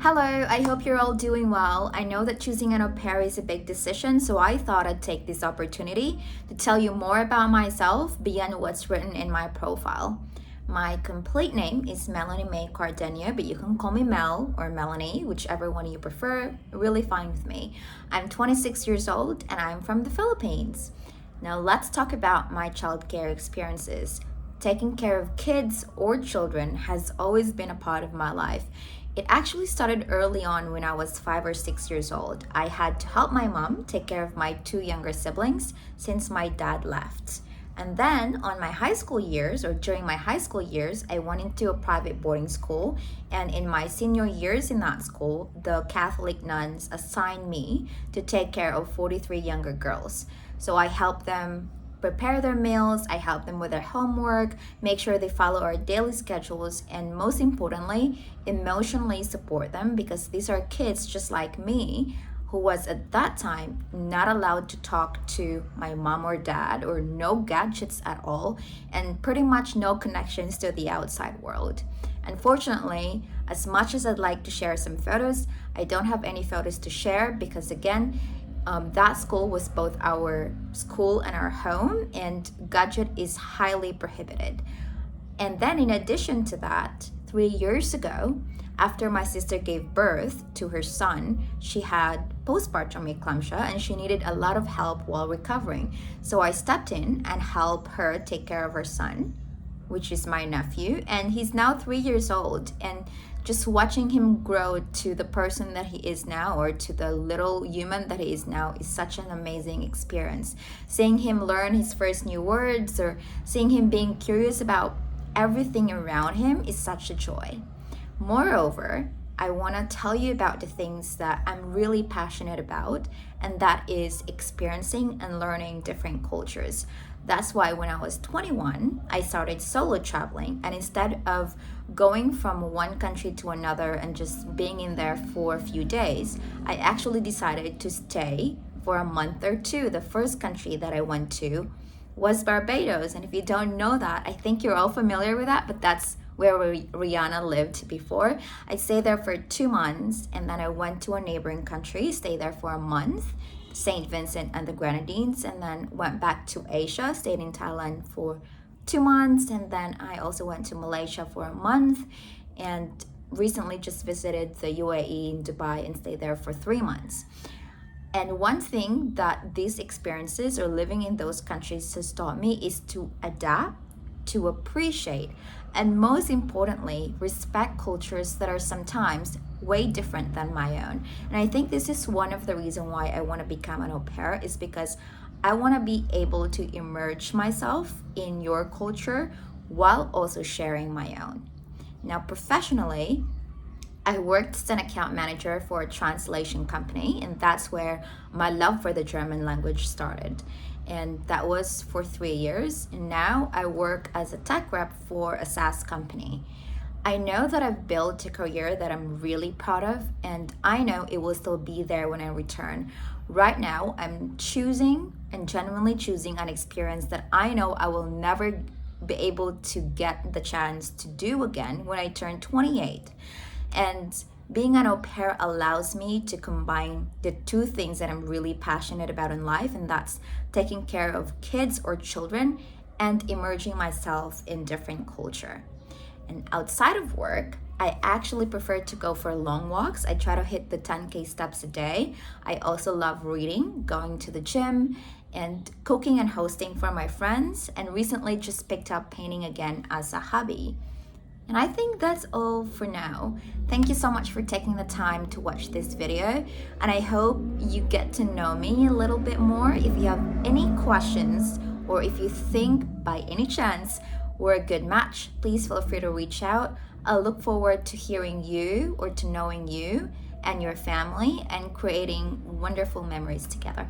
Hello, I hope you're all doing well. I know that choosing an au pair is a big decision, so I thought I'd take this opportunity to tell you more about myself beyond what's written in my profile. My complete name is Melanie May Cardenio, but you can call me Mel or Melanie, whichever one you prefer, really fine with me. I'm 26 years old and I'm from the Philippines. Now let's talk about my childcare experiences. Taking care of kids or children has always been a part of my life. It actually started early on when I was 5 or 6 years old. I had to help my mom take care of my two younger siblings since my dad left. And then on my high school years, or during my high school years, I went into a private boarding school. And in my senior years in that school, the Catholic nuns assigned me to take care of 43 younger girls. So I helped them prepare their meals, I help them with their homework, make sure they follow our daily schedules, and most importantly, emotionally support them because these are kids just like me who was at that time not allowed to talk to my mom or dad or no gadgets at all and pretty much no connections to the outside world. Unfortunately, as much as I'd like to share some photos, I don't have any photos to share because again, that school was both our school and our home, and gadget is highly prohibited. And then, in addition to that, 3 years ago, after my sister gave birth to her son, she had postpartum eclampsia and she needed a lot of help while recovering. So I stepped in and helped her take care of her son, which is my nephew, and he's now 3 years old. And just watching him grow to the person that he is now, or to the little human that he is now, is such an amazing experience. Seeing him learn his first new words or seeing him being curious about everything around him is such a joy. Moreover, I want to tell you about the things that I'm really passionate about, and that is experiencing and learning different cultures. That's why when I was 21, I started solo traveling, and instead of going from one country to another and just being in there for a few days, I actually decided to stay for a month or two. The first country that I went to was Barbados, and if you don't know that, I think you're all familiar with that, but that's where Rihanna lived before. I stayed there for 2 months, and then I went to a neighboring country, stayed there for a month, St. Vincent and the Grenadines, and then went back to Asia, stayed in Thailand for 2 months, and then I also went to Malaysia for a month, and recently just visited the UAE in Dubai and stayed there for 3 months. And one thing that these experiences or living in those countries has taught me is to adapt, to appreciate, and most importantly, respect cultures that are sometimes way different than my own. And I think this is one of the reasons why I want to become an au pair, is because I want to be able to immerse myself in your culture while also sharing my own. Now, professionally, I worked as an account manager for a translation company, and that's where my love for the German language started. And that was for 3 years. And now I work as a tech rep for a SaaS company. I know that I've built a career that I'm really proud of, and I know it will still be there when I return. Right now, I'm choosing and genuinely choosing an experience that I know I will never be able to get the chance to do again when I turn 28. And being an au pair allows me to combine the two things that I'm really passionate about in life, and that's taking care of kids or children and immersing myself in different culture. And outside of work, I actually prefer to go for long walks. I try to hit the 10K steps a day. I also love reading, going to the gym, and cooking and hosting for my friends, and recently just picked up painting again as a hobby. And I think that's all for now. Thank you so much for taking the time to watch this video, and I hope you get to know me a little bit more. If you have any questions, or if you think by any chance we're a good match, please feel free to reach out. I'll look forward to hearing you or to knowing you and your family and creating wonderful memories together.